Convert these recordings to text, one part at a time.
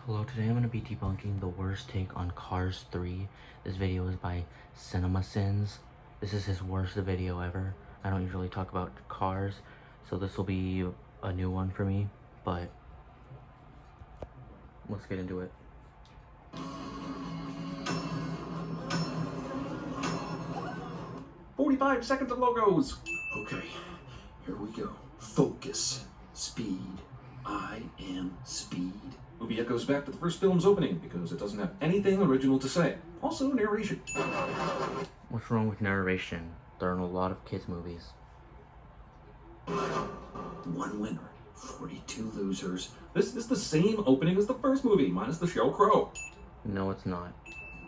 Hello, today I'm going to be debunking the worst take on Cars 3. This video is by Cinema Sins. This is his worst video ever. I don't usually talk about cars, so this will be a new one for me, but let's get into it. "45 seconds of logos." Okay, here we go. Focus. Speed. I am speed. Movie echoes back to the first film's opening because it doesn't have anything original to say. Also, narration. What's wrong with narration? There are a lot of kids' movies. 1 winner, 42 losers. This is the same opening as the first movie, minus the Sheryl Crow. No, it's not.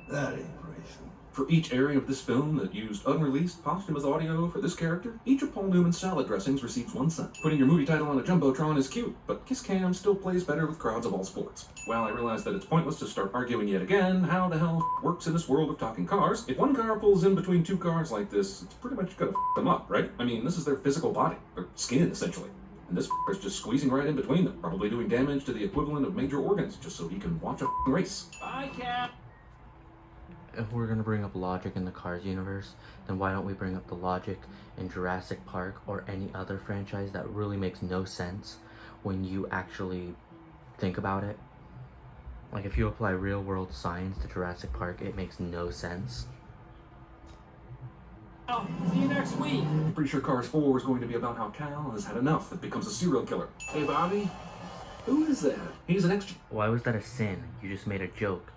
That ain't racing. For each area of this film that used unreleased posthumous audio for this character, each of Paul Newman's salad dressings receives 1 cent. Putting your movie title on a jumbotron is cute, but Kiss Cam still plays better with crowds of all sports. While I realize that it's pointless to start arguing yet again how the hell works in this world of talking cars, if one car pulls in between 2 cars like this, it's pretty much gonna them up, right? I mean, this is their physical body, their skin, essentially. And this is just squeezing right in between them, probably doing damage to the equivalent of major organs, just so he can watch a race. Bye, Cap. If we're gonna bring up logic in the Cars universe, then why don't we bring up the logic in Jurassic Park or any other franchise that really makes no sense when you actually think about it? Like, if you apply real world science to Jurassic Park, it makes no sense. Oh, see you next week. I'm pretty sure Cars 4 is going to be about how Cal has had enough and becomes a serial killer. Hey, Bobby. Who is that? He's an ex- Why was that a sin? You just made a joke.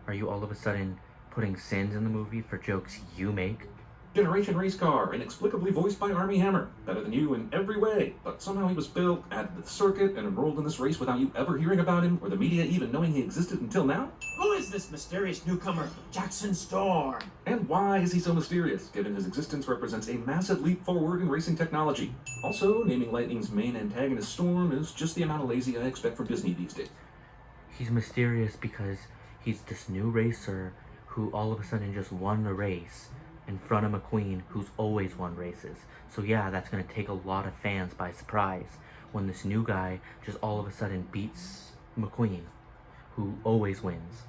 Are you all of a sudden putting sins in the movie for jokes you make? generation race car, inexplicably voiced by Armie Hammer. Better than you in every way, but somehow he was built, added to the circuit, and enrolled in this race without you ever hearing about him, or the media even knowing he existed until now? Who is this mysterious newcomer, Jackson Storm? And why is he so mysterious, given his existence represents a massive leap forward in racing technology? Also, naming Lightning's main antagonist Storm is just the amount of lazy I expect from Disney these days. He's mysterious because he's this new racer who all of a sudden just won a race in front of McQueen, who's always won races. So yeah, that's gonna take a lot of fans by surprise when this new guy just all of a sudden beats McQueen, who always wins.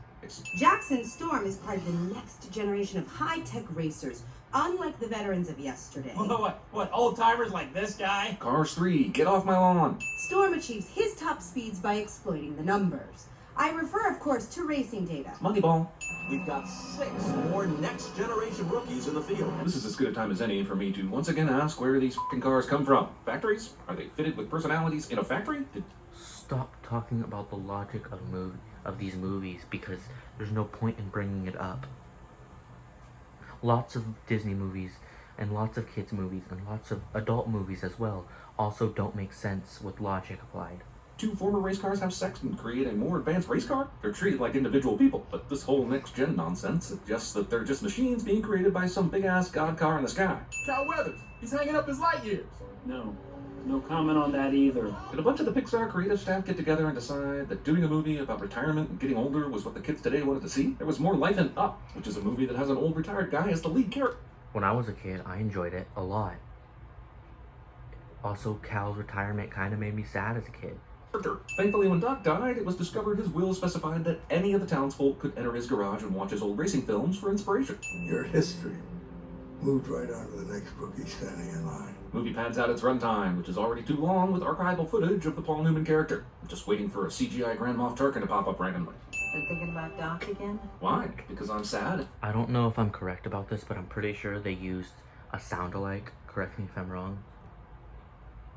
Jackson Storm is part of the next generation of high-tech racers, unlike the veterans of yesterday. What, old-timers like this guy? Cars 3, get off my lawn! Storm achieves his top speeds by exploiting the numbers. I refer, of course, to racing data. Moneyball. We've got 6 more next-generation rookies in the field. This is as good a time as any for me to once again ask where these f***ing cars come from. Factories? Are they fitted with personalities in a factory? Stop talking about the logic of these movies because there's no point in bringing it up. Lots of Disney movies and lots of kids movies and lots of adult movies as well also don't make sense with logic applied. 2 former race cars have sex and create a more advanced race car? They're treated like individual people, but this whole next-gen nonsense suggests that they're just machines being created by some big-ass god car in the sky. Cal Weathers, he's hanging up his light years. No comment on that either. Did a bunch of the Pixar creative staff get together and decide that doing a movie about retirement and getting older was what the kids today wanted to see? There was more life in Up, which is a movie that has an old retired guy as the lead character. When I was a kid, I enjoyed it a lot. Also, Cal's retirement kind of made me sad as a kid. Thankfully, when Doc died, it was discovered his will specified that any of the townsfolk could enter his garage and watch his old racing films for inspiration. Your history moved right on to the next rookie standing in line. Movie pads out its runtime, which is already too long, with archival footage of the Paul Newman character. Just waiting for a CGI Grand Moff Tarkin to pop up randomly. Been thinking about Doc again? Why? Because I'm sad? I don't know if I'm correct about this, but I'm pretty sure they used a sound-alike. Correct me if I'm wrong.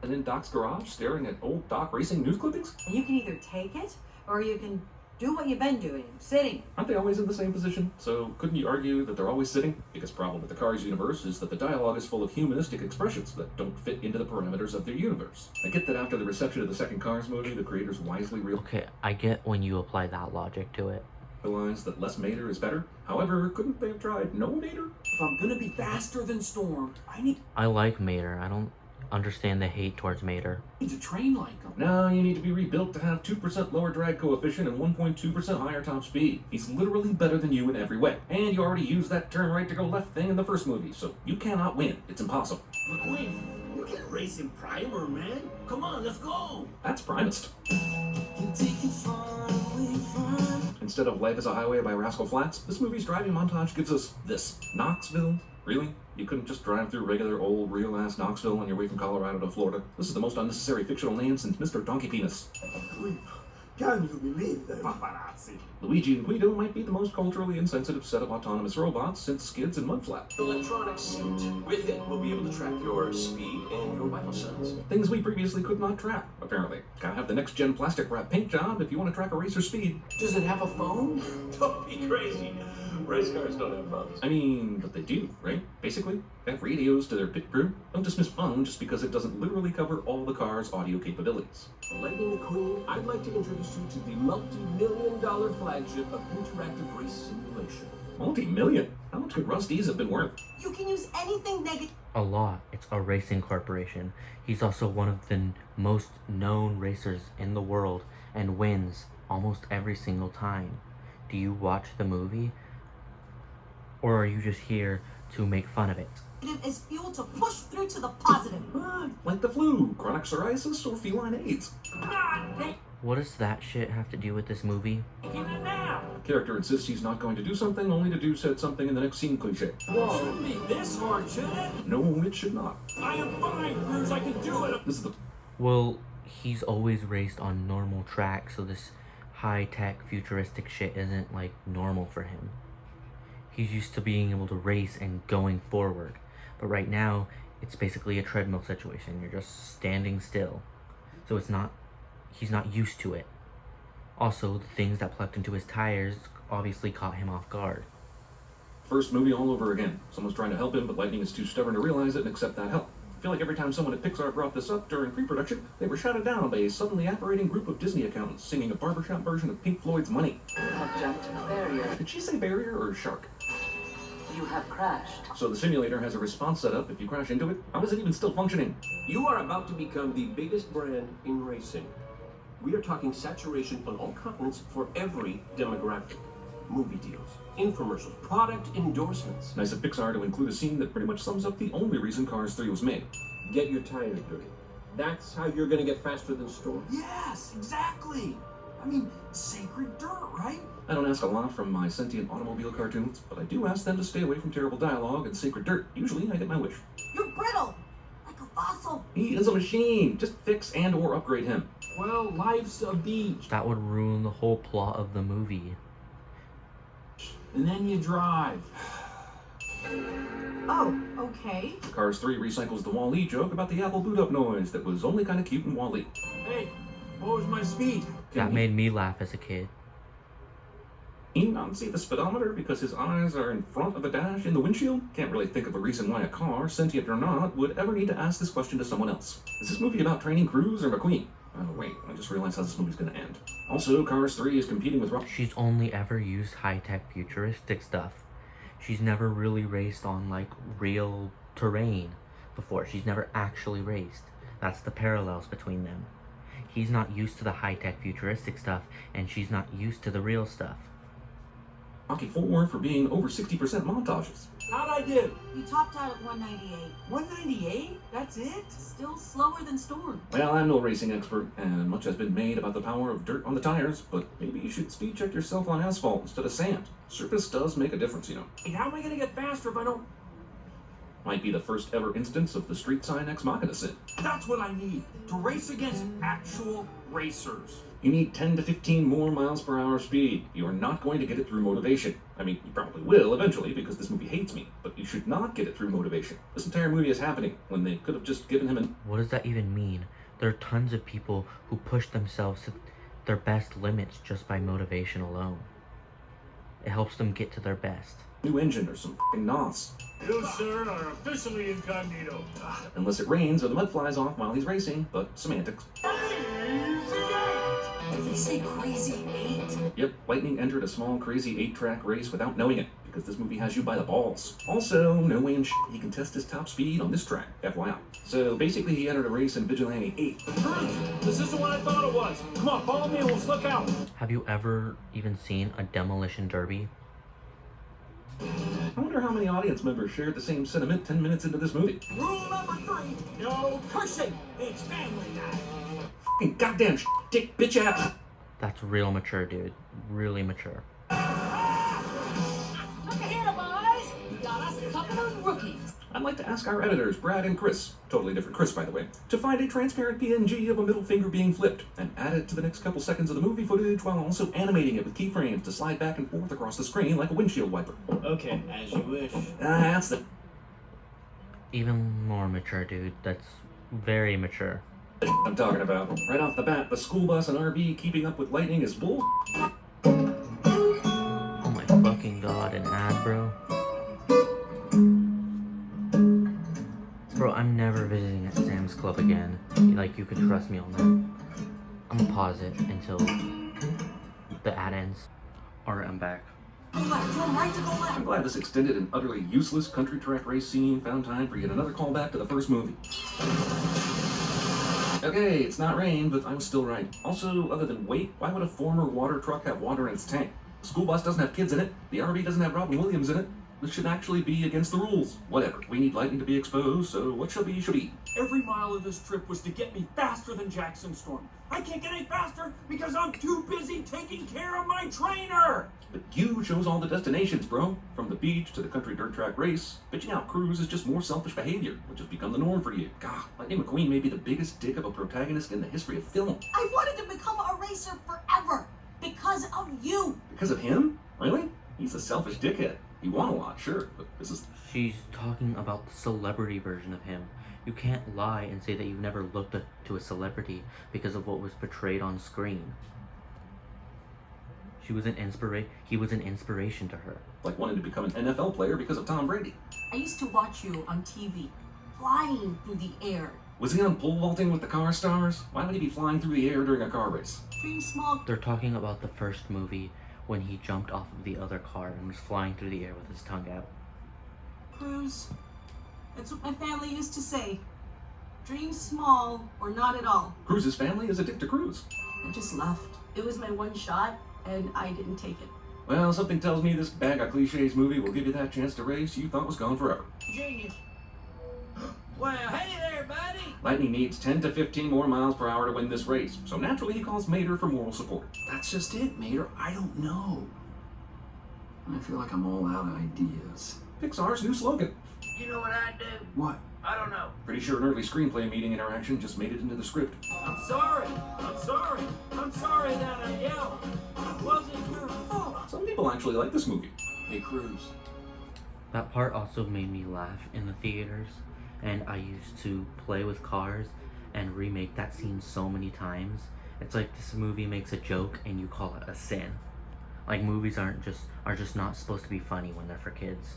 And in Doc's garage, staring at old Doc racing news clippings? You can either take it, or you can do what you've been doing, sitting. Aren't they always in the same position? So couldn't you argue that they're always sitting? Biggest problem with the Cars universe is that the dialogue is full of humanistic expressions that don't fit into the parameters of their universe. I get that after the reception of the second Cars movie, the creators wisely Okay, I get when you apply that logic to it. realized that less Mater is better. However, couldn't they have tried no Mater? If I'm gonna be faster than Storm, I like Mater. I don't understand the hate towards Mater. need to train like him. Now you need to be rebuilt to have 2% lower drag coefficient and 1.2% higher top speed. He's literally better than you in every way. And you already used that turn right to go left thing in the first movie, so you cannot win. It's impossible. McQueen, you can't race in Primer, man. Come on, let's go. That's primest. You're taking far away from Instead of Life is a Highway by Rascal Flatts, this movie's driving montage gives us this. Knoxville? Really? You couldn't just drive through regular old real-ass Knoxville on your way from Colorado to Florida? This is the most unnecessary fictional name since Mr. Donkey Penis. Can you believe that? Paparazzi. Luigi and Guido might be the most culturally insensitive set of autonomous robots since Skids and Mudflap. Electronic suit. With it, we'll be able to track your speed and your vital signs. Things we previously could not track, apparently. Gotta have the next-gen plastic wrap paint job if you want to track a racer's speed. Does it have a phone? Don't be crazy. Race cars don't have phones. I mean, but they do, right? Basically, they have radios to their pit crew. Don't dismiss phone just because it doesn't literally cover all the car's audio capabilities. Lightning McQueen, I'd like to introduce you to the multi-million-dollar flagship of interactive race simulation. Multi-million? How much could Rusty's have been worth? You can use anything negative. A lot. It's a racing corporation. He's also one of the most known racers in the world and wins almost every single time. Do you watch the movie? Or are you just here to make fun of it? Is fuel to push through to the positive. Like the flu, chronic psoriasis, or feline AIDS. What does that shit have to do with this movie? The character insists he's not going to do something, only to do said something in the next scene cliche. Whoa. Shouldn't be this hard, should it? No, it should not. I am fine, Cruz. I can do it. This is the Well, he's always raced on normal tracks, so this high-tech futuristic shit isn't like normal for him. He's used to being able to race and going forward. But right now, it's basically a treadmill situation. You're just standing still. So he's not used to it. Also, the things that plugged into his tires obviously caught him off guard. first movie all over again. Someone's trying to help him, but Lightning is too stubborn to realize it and accept that help. I feel like every time someone at Pixar brought this up during pre-production, they were shouted down by a suddenly apparating group of Disney accountants singing a barbershop version of Pink Floyd's Money. Have jumped a barrier. Did she say barrier or shark? You have crashed. So the simulator has a response set up if you crash into it? How is it even still functioning? You are about to become the biggest brand in racing. We are talking saturation on all continents for every demographic. Movie deals, infomercials, product endorsements. Nice of Pixar to include a scene that pretty much sums up the only reason Cars 3 was made. Get your tires dirty. That's how you're gonna get faster than Storm. Yes, exactly. I mean, sacred dirt, right? I don't ask a lot from my sentient automobile cartoons, but I do ask them to stay away from terrible dialogue and sacred dirt. Usually I get my wish. You're brittle, like a fossil. He is a machine. Just fix and or upgrade him. Well, life's a beach. That would ruin the whole plot of the movie. And then you drive. Oh, okay. Cars 3 recycles the Wall-E joke about the Apple boot-up noise that was only kind of cute in Wall-E. Hey, what was my speed? That made me laugh as a kid. Can you not see the speedometer because his eyes are in front of the dash in the windshield? Can't really think of a reason why a car, sentient or not, would ever need to ask this question to someone else. Is this movie about training Cruz or McQueen? Oh wait, I just realized how this movie's gonna end. Also, Cars 3 is competing with She's only ever used high-tech futuristic stuff. She's never really raced on like real terrain before. She's never actually raced. That's the parallels between them. He's not used to the high-tech futuristic stuff, and she's not used to the real stuff. Rocky 4 for being over 60% montages. How'd I do? You topped out at 198. 198? That's it? Still slower than Storm. Well, I'm no racing expert, and much has been made about the power of dirt on the tires, but maybe you should speed check yourself on asphalt instead of sand. Surface does make a difference, you know. Hey, how am I gonna get faster if I don't... Might be the first ever instance of the street sign ex machina sin. That's what I need, to race against actual racers. You need 10 to 15 more miles per hour speed. You are not going to get it through motivation. I mean, you probably will eventually because this movie hates me, but you should not get it through motivation. This entire movie is happening when they could have just given him an... What does that even mean? There are tons of people who push themselves to their best limits just by motivation alone. It helps them get to their best. new engine or some f***ing NOS. You, sir, are officially incognito. Unless it rains or the mud flies off while he's racing, but semantics. Did he say crazy 8? Yep, Lightning entered a small crazy 8-track race without knowing it, because this movie has you by the balls. Also, no way in he can test his top speed on this track, FYI. So basically he entered a race in Vigilante 8. Cruz, this isn't what I thought it was. Come on, follow me and we'll slip out. Have you ever even seen a demolition derby? I wonder how many audience members shared the same sentiment 10 minutes into this movie. Rule number 3, no cursing. It's family night. F***ing goddamn dick bitch ass. That's real mature, dude. Really mature. Look here, boys. We got us a couple of rookies. I'd like to ask our editors, Brad and Chris, totally different Chris, by the way, to find a transparent PNG of a middle finger being flipped and add it to the next couple seconds of the movie footage while also animating it with keyframes to slide back and forth across the screen like a windshield wiper. Okay, as you wish. That's the... Even more mature, dude. That's very mature. I'm talking about. Right off the bat, the school bus and RV keeping up with lightning is bull. Oh my fucking god, an ad, bro. Bro, I'm never visiting at Sam's Club again. Like, you can trust me on that. I'm gonna pause it until the ad ends. Alright, I'm back. Go left, turn right to go left. I'm glad this extended and utterly useless country track race scene found time for yet another callback to the first movie. Okay, it's not rain, but I was still right. Also, other than weight, why would a former water truck have water in its tank? The school bus doesn't have kids in it. The RV doesn't have Robin Williams in it. This should actually be against the rules. Whatever. We need lightning to be exposed, so what shall be, shall be. Every mile of this trip was to get me faster than Jackson Storm. I can't get any faster because I'm too busy taking care of my trainer. But you chose all the destinations, bro. From the beach to the country dirt track race. Bitching out crews is just more selfish behavior, which has become the norm for you. God, Lightning McQueen may be the biggest dick of a protagonist in the history of film. I wanted to become a racer forever because of you. Because of him? Really? He's a selfish dickhead. You want a lot, sure, but this is... She's talking about the celebrity version of him. You can't lie and say that you've never looked up to a celebrity because of what was portrayed on screen. He was an inspiration to her. like wanting to become an NFL player because of Tom Brady. I used to watch you on TV, flying through the air. Was he on pole vaulting with the car stars? Why would he be flying through the air during a car race? Dream small. They're talking about the first movie when he jumped off of the other car and was flying through the air with his tongue out. Cruise. That's what my family used to say. Dream small or not at all. Cruz's family is addicted to Cruz. I just left. It was my one shot, and I didn't take it. Well, something tells me this bag of cliches movie will give you that chance to race you thought was gone forever. Genius. Well, hey there, buddy. Lightning needs 10 to 15 more miles per hour to win this race, so naturally he calls Mater for moral support. That's just it, Mater. I don't know. I feel like I'm all out of ideas. Pixar's new slogan. You know what I do? What? I don't know. Pretty sure an early screenplay meeting interaction just made it into the script. I'm sorry. I'm sorry. I'm sorry that I yelled. It wasn't your fault. Some people actually like this movie. Hey, Cruz. That part also made me laugh in the theaters, and I used to play with cars and remake that scene so many times. It's like this movie makes a joke and you call it a sin. Like movies are just not supposed to be funny when they're for kids.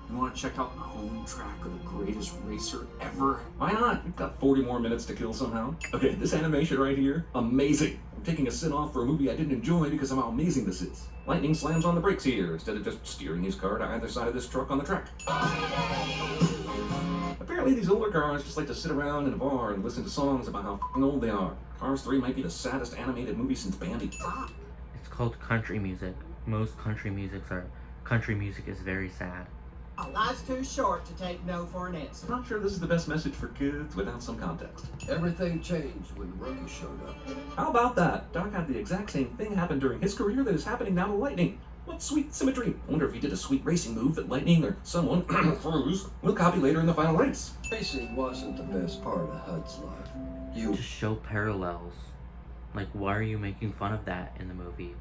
You want to check out the home track of the greatest racer ever? Why not? We've got 40 more minutes to kill somehow. Okay, this animation right here, amazing. I'm taking a sin off for a movie I didn't enjoy because of how amazing this is. Lightning slams on the brakes here instead of just steering his car to either side of this truck on the track. Apparently these older cars just like to sit around in a bar and listen to songs about how f***ing old they are. Cars 3 might be the saddest animated movie since Bambi. It's called country music. Most country music is very sad. Life's too short to take no for an answer. Not sure this is the best message for kids without some context. Everything changed when the rookie showed up. How about that? Doc had the exact same thing happen during his career that is happening now to Lightning. What sweet symmetry. I wonder if he did a sweet racing move that Lightning or someone, Cruz, will copy later in the final race. Racing wasn't the best part of Hud's life. Just show parallels. Like, why are you making fun of that in the movie?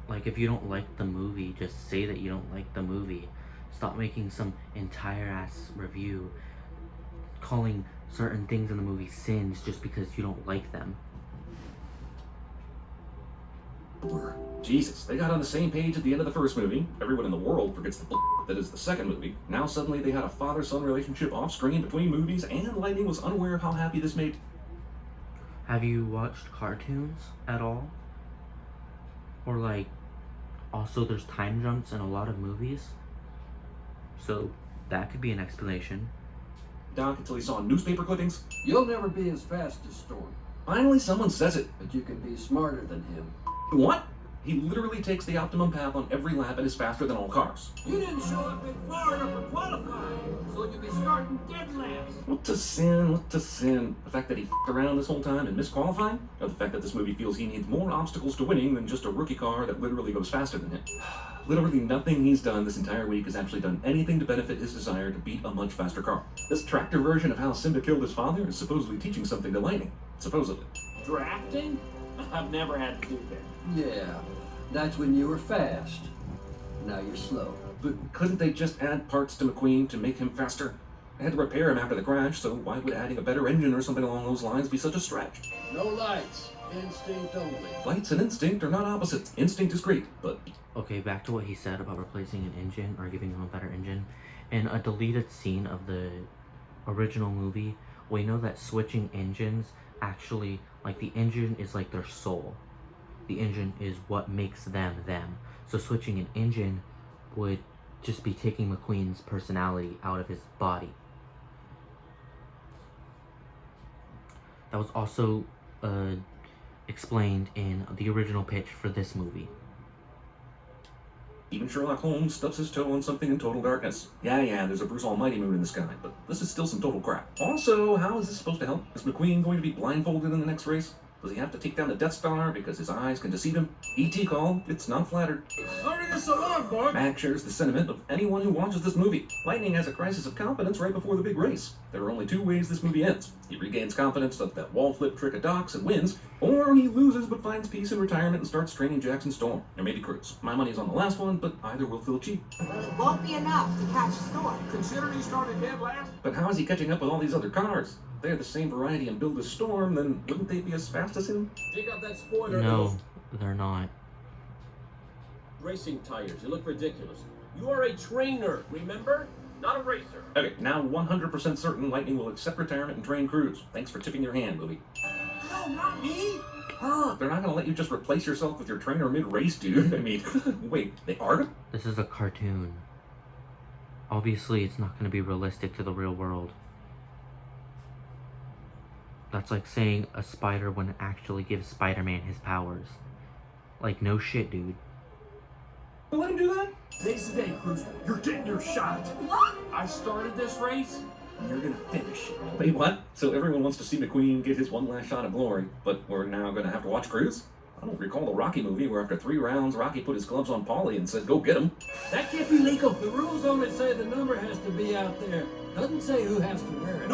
Like, if you don't like the movie, just say that you don't like the movie. Stop making some entire-ass review calling certain things in the movie sins just because you don't like them. Jesus, they got on the same page at the end of the first movie. Everyone in the world forgets the that is the second movie. Now suddenly they had a father-son relationship off-screen between movies, and Lightning was unaware of how happy this made. Have you watched cartoons at all? Or like, also there's time jumps in a lot of movies, so that could be an explanation. Doc until he saw newspaper clippings. You'll never be as fast as Storm, Finally someone says it. but you can be smarter than him. What? He literally takes the optimum path on every lap and is faster than all cars. You didn't show up in Florida for qualifying, so you'd be starting dead last. What a sin, what a sin. The fact that he f***ed around this whole time and missed qualifying? Or the fact that this movie feels he needs more obstacles to winning than just a rookie car that literally goes faster than him. Literally nothing he's done this entire week has actually done anything to benefit his desire to beat a much faster car. This tractor version of how Simba killed his father is supposedly teaching something to Lightning. Supposedly. Drafting? I've never had to do that. Yeah, that's when you were fast. Now you're slow. But couldn't they just add parts to McQueen to make him faster? They had to repair him after the crash, so why would adding a better engine or something along those lines be such a stretch? No lights. Instinct only. Lights and instinct are not opposites. Instinct is great, but... Okay, back to what he said about replacing an engine or giving him a better engine. In a deleted scene of the original movie, we know that switching engines actually, like, the engine is like their soul. The engine is what makes them them. So switching an engine would just be taking McQueen's personality out of his body. That was also explained in the original pitch for this movie. Even Sherlock Holmes stubs his toe on something in total darkness. Yeah, there's a Bruce Almighty moon in the sky, but this is still some total crap. Also, how is this supposed to help? Is McQueen going to be blindfolded in the next race? Does he have to take down the Death Star because his eyes can deceive him? E.T. called. It's not flattered. Hurry this along, boy! Mac shares the sentiment of anyone who watches this movie. Lightning has a crisis of confidence right before the big race. There are only two ways this movie ends. He regains confidence of that wall flip trick of Doc's and wins, or he loses but finds peace in retirement and starts training Jackson Storm, or maybe Cruz. My money's on the last one, but either will feel cheap. It won't be enough to catch Storm. Considering he started dead last? But how is he catching up with all these other cars? If they're the same variety and build as Storm, then wouldn't they be as fast as him? Dig up that spoiler. No, they're not. Racing tires, you look ridiculous. You are a trainer, remember? Not a racer. Okay, now 100% certain Lightning will accept retirement and train Cruz. Thanks for tipping your hand, movie. No, not me! They're not gonna let you just replace yourself with your trainer mid-race, dude. I mean, wait, they are? This is a cartoon. Obviously, it's not going to be realistic to the real world. That's like saying a spider wouldn't actually give Spider-Man his powers. Like, no shit, dude. Let him do that? Today's the day, Cruz. You're getting your shot. What? I started this race, and you're gonna finish it. Wait, what? So everyone wants to see McQueen get his one last shot of glory, but we're now gonna have to watch Cruz? I don't recall the Rocky movie where after 3 rounds, Rocky put his gloves on Paulie and said, go get him. That can't be legal. The rules only say the number has to be out there. Doesn't say who has to wear it.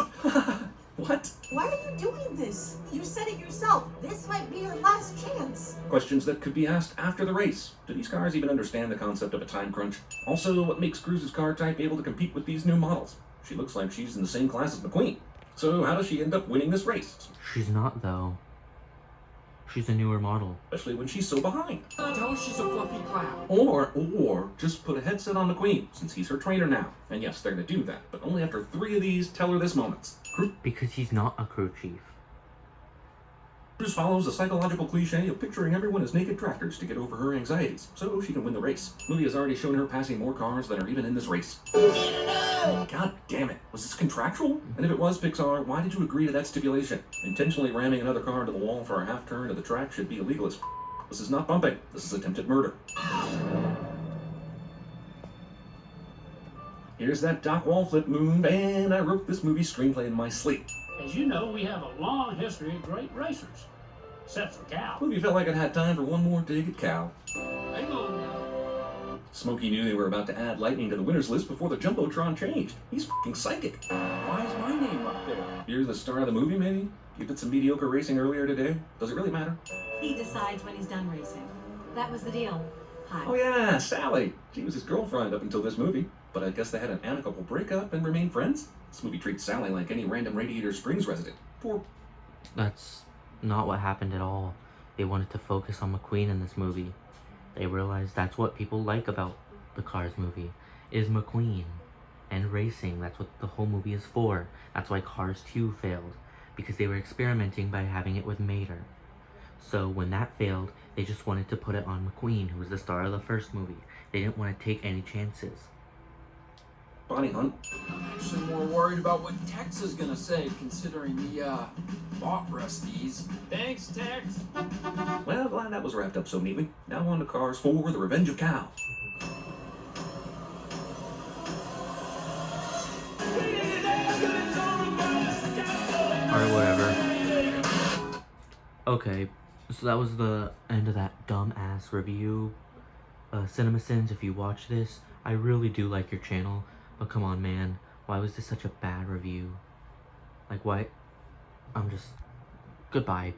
What? Why are you doing this? You said it yourself. This might be your last chance. Questions that could be asked after the race. Do these cars even understand the concept of a time crunch? Also, what makes Cruz's car type able to compete with these new models? She looks like she's in the same class as McQueen. So how does she end up winning this race? She's not, though. She's a newer model. Especially when she's so behind. Tell her she's a fluffy clown. Or just put a headset on McQueen, since he's her trainer now. And yes, they're gonna do that, but only after 3 of these tell her this moments. Because he's not a crew chief. Cruz follows the psychological cliche of picturing everyone as naked tractors to get over her anxieties, so she can win the race. The movie has already shown her passing more cars than are even in this race. God damn it. Was this contractual? And if it was, Pixar, why did you agree to that stipulation? Intentionally ramming another car into the wall for a half turn of the track should be illegal as This is not bumping. This is attempted murder. Here's that Doc wall flip moon, and I wrote this movie screenplay in my sleep. As you know, we have a long history of great racers. Except for Cal. The movie felt like it had time for one more dig at Cal. Hang on now. Smokey knew they were about to add Lightning to the winners list before the Jumbotron changed. He's f***ing psychic. Why is my name up there? You're the star of the movie, maybe? You did some mediocre racing earlier today. Does it really matter? He decides when he's done racing. That was the deal. Hi. Oh yeah, Sally. She was his girlfriend up until this movie. But I guess they had an amicable breakup and remained friends? This movie treats Sally like any random Radiator Springs resident. Poor... That's not what happened at all. They wanted to focus on McQueen in this movie. They realized that's what people like about the Cars movie, is McQueen and racing. That's what the whole movie is for. That's why Cars 2 failed, because they were experimenting by having it with Mater. So when that failed, they just wanted to put it on McQueen, who was the star of the first movie. They didn't want to take any chances. Bonnie Hunt. I'm actually more worried about what Tex is gonna say, considering the, bought Rusty's. Thanks, Tex. Well, glad that was wrapped up so neatly. Now on to Cars 4, The Revenge of Cal. Alright, whatever. Okay, so that was the end of that dumbass review. CinemaSins, if you watch this, I really do like your channel, but come on, man. Why was this such a bad review? Like, why? I'm just... Goodbye.